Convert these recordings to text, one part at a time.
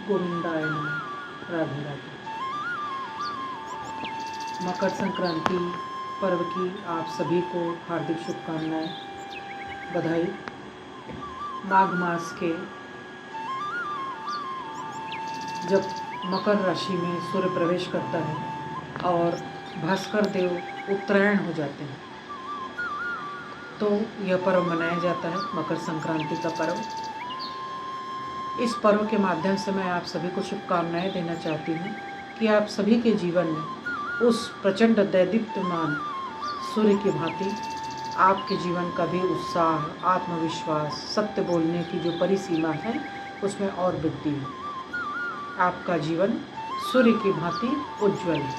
गोविंदाय नमः। राधे राधे। मकर संक्रांति पर्व की आप सभी को हार्दिक शुभकामनाएं, बधाई। माघ मास के जब मकर राशि में सूर्य प्रवेश करता है और भास्कर देव उत्तरायण हो जाते हैं तो यह पर्व मनाया जाता है, मकर संक्रांति का पर्व। इस पर्व के माध्यम से मैं आप सभी को शुभकामनाएं देना चाहती हूँ कि आप सभी के जीवन में उस प्रचंड दैदीप्यमान सूर्य की भांति आपके जीवन का भी उत्साह, आत्मविश्वास, सत्य बोलने की जो परिसीमा है उसमें और वृद्धि हो। आपका जीवन सूर्य की भांति उज्ज्वल है।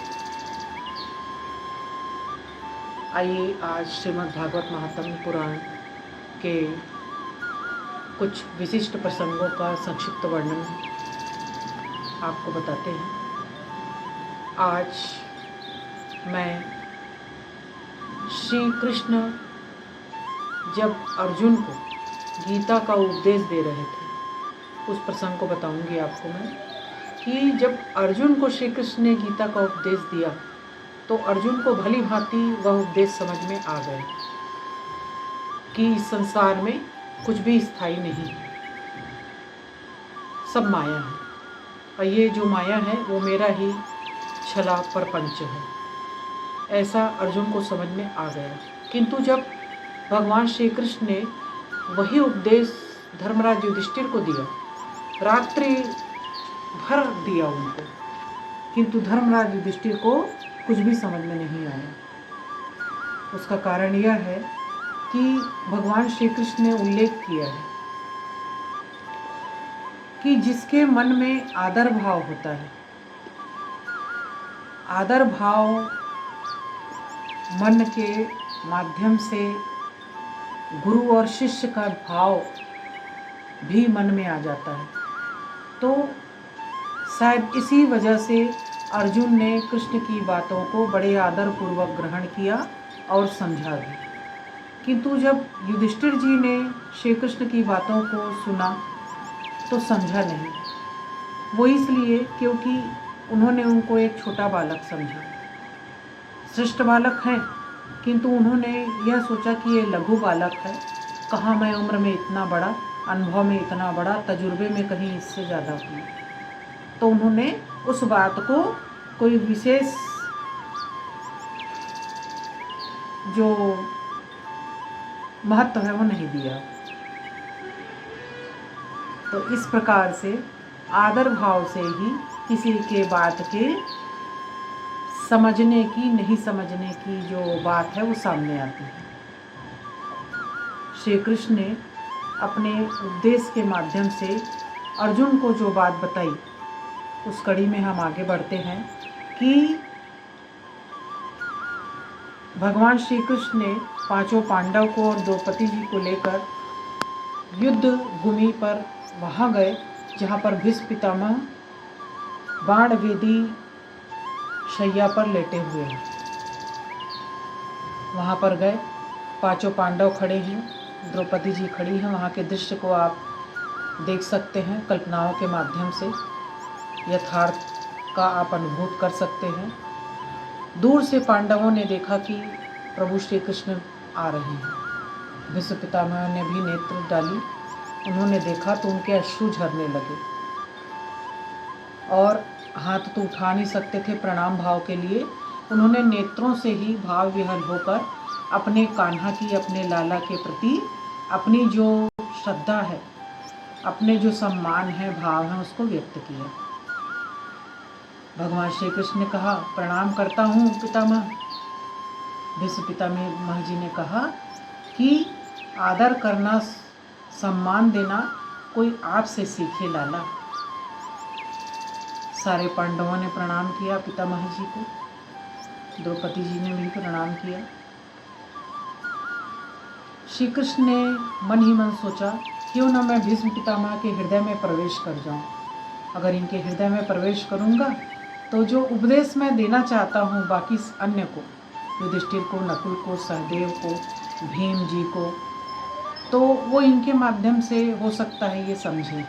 आइए आज श्रीमद् भागवत महात्म्य पुराण के कुछ विशिष्ट प्रसंगों का संक्षिप्त वर्णन आपको बताते हैं। आज मैं श्री कृष्ण जब अर्जुन को गीता का उपदेश दे रहे थे उस प्रसंग को बताऊंगी आपको मैं कि जब अर्जुन को श्री कृष्ण ने गीता का उपदेश दिया तो अर्जुन को भली भांति वह उपदेश समझ में आ गया कि इस संसार में कुछ भी स्थायी नहीं, सब माया है और ये जो माया है वो मेरा ही छला प्रपंच है, ऐसा अर्जुन को समझ में आ गया। किंतु जब भगवान श्री कृष्ण ने वही उपदेश धर्मराज युधिष्ठिर को दिया, रात्रि भर दिया उनको, किंतु धर्मराज युधिष्ठिर को कुछ भी समझ में नहीं आया। उसका कारण यह है कि भगवान श्री कृष्ण ने उल्लेख किया है कि जिसके मन में आदर भाव होता है, आदर भाव मन के माध्यम से गुरु और शिष्य का भाव भी मन में आ जाता है, तो शायद इसी वजह से अर्जुन ने कृष्ण की बातों को बड़े आदर पूर्वक ग्रहण किया और समझा भी। किंतु जब युधिष्ठिर जी ने श्री कृष्ण की बातों को सुना तो समझा नहीं। वो इसलिए क्योंकि उन्होंने उनको एक छोटा बालक समझा। श्रेष्ठ बालक हैं किंतु उन्होंने यह सोचा कि ये लघु बालक है, कहाँ मैं उम्र में इतना बड़ा, अनुभव में इतना बड़ा, तजुर्बे में कहीं इससे ज़्यादा हूँ। तो उन्होंने उस बात को कोई विशेष जो महत्व है वो नहीं दिया। तो इस प्रकार से आदर भाव से ही किसी के बात के समझने की, नहीं समझने की जो बात है वो सामने आती है। श्री कृष्ण ने अपने उपदेश के माध्यम से अर्जुन को जो बात बताई उस कड़ी में हम आगे बढ़ते हैं कि भगवान श्री कृष्ण ने पांचों पांडव को और द्रौपदी जी को लेकर युद्ध भूमि पर वहाँ गए जहाँ पर भीष्म पितामह बाण वेदी शैया पर लेटे हुए हैं। वहाँ पर गए, पांचों पांडव खड़े हैं, द्रौपदी जी खड़ी हैं। वहाँ के दृश्य को आप देख सकते हैं, कल्पनाओं के माध्यम से यथार्थ का आप अनुभूत कर सकते हैं। दूर से पांडवों ने देखा कि प्रभु श्री कृष्ण आ रहे हैं। भीष्म पितामह ने भी नेत्र डाली, उन्होंने देखा तो उनके अश्रु झरने लगे और हाथ तो उठा नहीं सकते थे प्रणाम भाव के लिए। उन्होंने नेत्रों से ही भाव विह्वल होकर अपने कान्हा की, अपने लाला के प्रति अपनी जो श्रद्धा है, अपने जो सम्मान है, भाव है, उसको व्यक्त किया। भगवान श्री कृष्ण ने कहा, प्रणाम करता हूँ पितामह। भीष्म पितामह जी ने कहा कि आदर करना, सम्मान देना कोई आपसे सीखे लाला। सारे पांडवों ने प्रणाम किया पितामह जी को, द्रौपदी जी ने भी प्रणाम किया। श्री कृष्ण ने मन ही मन सोचा, क्यों न मैं भीष्म पितामह के हृदय में प्रवेश कर जाऊं। अगर इनके हृदय में प्रवेश करूंगा तो जो उपदेश मैं देना चाहता हूँ बाकी अन्य को, युधिष्ठिर को, नकुल को, सहदेव को, भीम जी को, तो वो इनके माध्यम से हो सकता है ये समझें।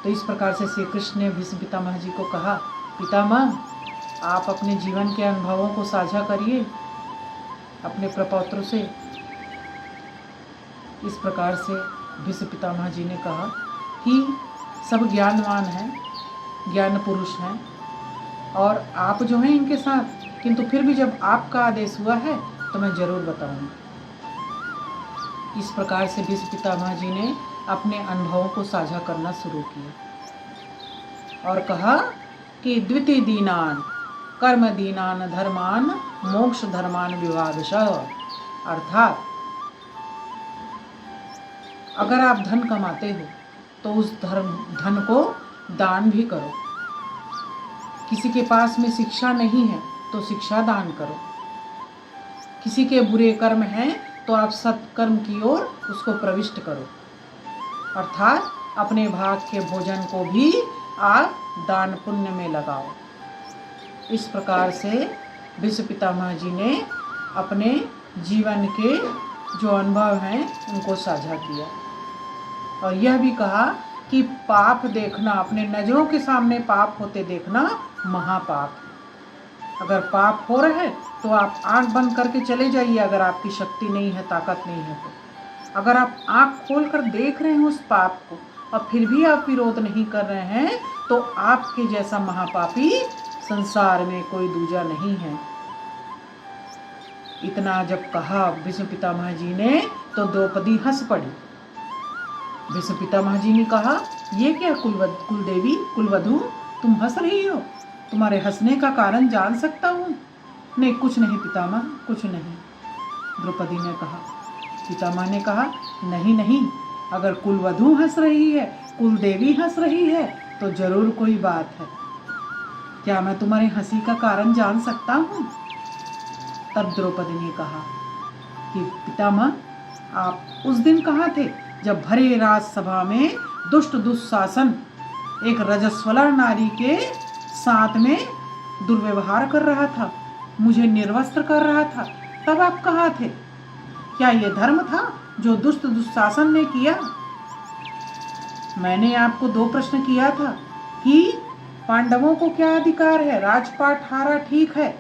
तो इस प्रकार से श्री कृष्ण ने भीष्म पितामह जी को कहा, पितामह आप अपने जीवन के अनुभवों को साझा करिए अपने प्रपौत्रों से। इस प्रकार से भीष्म पितामह जी ने कहा कि सब ज्ञानवान हैं, ज्ञान पुरुष हैं और आप जो हैं इनके साथ, किंतु फिर भी जब आपका आदेश हुआ है तो मैं ज़रूर बताऊंगा। इस प्रकार से भीष्म पितामह जी ने अपने अनुभवों को साझा करना शुरू किया और कहा कि द्वितीय दीनान कर्म दीनान धर्मान मोक्ष धर्मान विभागशः, अर्थात अगर आप धन कमाते हो तो उस धन को दान भी करो। किसी के पास में शिक्षा नहीं है तो शिक्षा दान करो। किसी के बुरे कर्म हैं तो आप सत्कर्म की ओर उसको प्रविष्ट करो, अर्थात अपने भाग के भोजन को भी आप दान पुण्य में लगाओ। इस प्रकार से भीष्म पितामह जी ने अपने जीवन के जो अनुभव हैं उनको साझा किया और यह भी कहा कि पाप देखना, अपने नज़रों के सामने पाप होते देखना महापाप है। अगर पाप हो रहा है तो आप आंख बंद करके चले जाइए, अगर आपकी शक्ति नहीं है, ताकत नहीं है तो। अगर आप आंख खोल कर देख रहे हैं उस पाप को और फिर भी आप विरोध नहीं कर रहे हैं तो आपके जैसा महापापी संसार में कोई दूजा नहीं है। इतना जब कहा भीष्म पितामह जी ने तो द्रौपदी हंस पड़ी। भीष्म पितामह जी ने कहा, ये क्या कुलदेवी कुलवधू, तुम हंस रही हो, तुम्हारे हंसने का कारण जान सकता हूँ? नहीं, कुछ नहीं पितामह, कुछ नहीं, द्रौपदी ने कहा। पितामह ने कहा, नहीं नहीं, अगर कुलवधू हंस रही है, कुलदेवी हंस रही है तो जरूर कोई बात है। क्या मैं तुम्हारे हंसी का कारण जान सकता हूँ? तब द्रौपदी ने कहा कि पितामह आप उस दिन कहाँ थे जब भरे राजसभा में दुष्ट दुशासन एक रजस्वला नारी के साथ में दुर्व्यवहार कर रहा था, मुझे निर्वस्त्र कर रहा था, तब आप कहाँ थे? क्या यह धर्म था जो दुष्ट दुशासन ने किया? मैंने आपको 2 प्रश्न किया था कि पांडवों को क्या अधिकार है, राजपाट हारा ठीक है,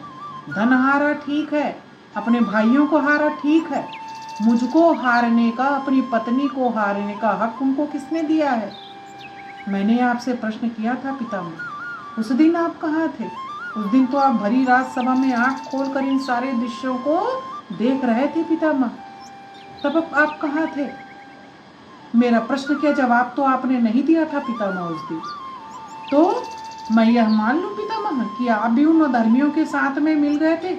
धन हारा ठीक है, अपने भाइयों को हारा ठीक है, मुझको हारने का, अपनी पत्नी को हारने का हक उनको किसने दिया है? मैंने आपसे प्रश्न किया था पितामह। उस दिन आप कहाँ थे? उस दिन तो आप भरी राजसभा में आंख खोलकर इन सारे दृश्यों को देख रहे थे पितामह, तब आप कहाँ थे? मेरा प्रश्न का जवाब तो आपने नहीं दिया था पितामह उस दिन। तो मैं यह मान लूं पितामह कि आप भी उन धर्मियों के साथ में मिल गए थे?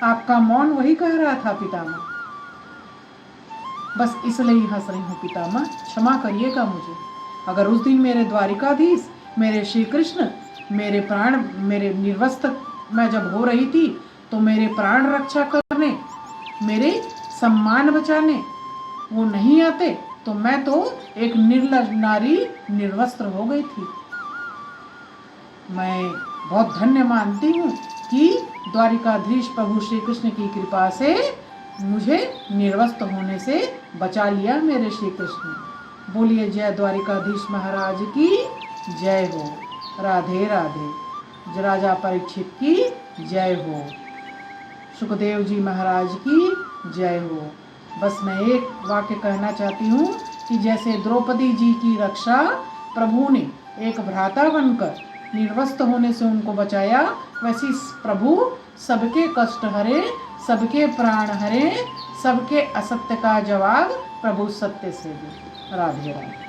आपका मौन वही कह रहा था पितामह। बस इसलिए ही हंस रही हूँ पितामह, क्षमा करिएगा मुझे। अगर उस दिन मेरे द्वारिकाधीश, मेरे श्री कृष्ण, मेरे प्राण, मेरे निर्वस्त्र मैं जब हो रही थी तो मेरे प्राण रक्षा करने, मेरे सम्मान बचाने वो नहीं आते तो मैं तो एक निर्लज नारी निर्वस्त्र हो गई थी। मैं बहुत धन्य मानती हूँ कि द्वारिकाधीश प्रभु श्री कृष्ण की कृपा से मुझे निर्वस्त्र होने से बचा लिया मेरे श्री कृष्ण। बोलिए जय द्वारिकाधीश महाराज की जय हो। राधे राधे। राजा परीक्षित की जय हो। सुखदेव जी महाराज की जय हो। बस मैं एक वाक्य कहना चाहती हूँ कि जैसे द्रौपदी जी की रक्षा प्रभु ने एक भ्राता बनकर निर्वस्त्र होने से उनको बचाया, वैसे प्रभु सबके कष्ट हरे, सबके प्राण हरे, सबके असत्य का जवाब प्रभु सत्य से दे। राधे राधे।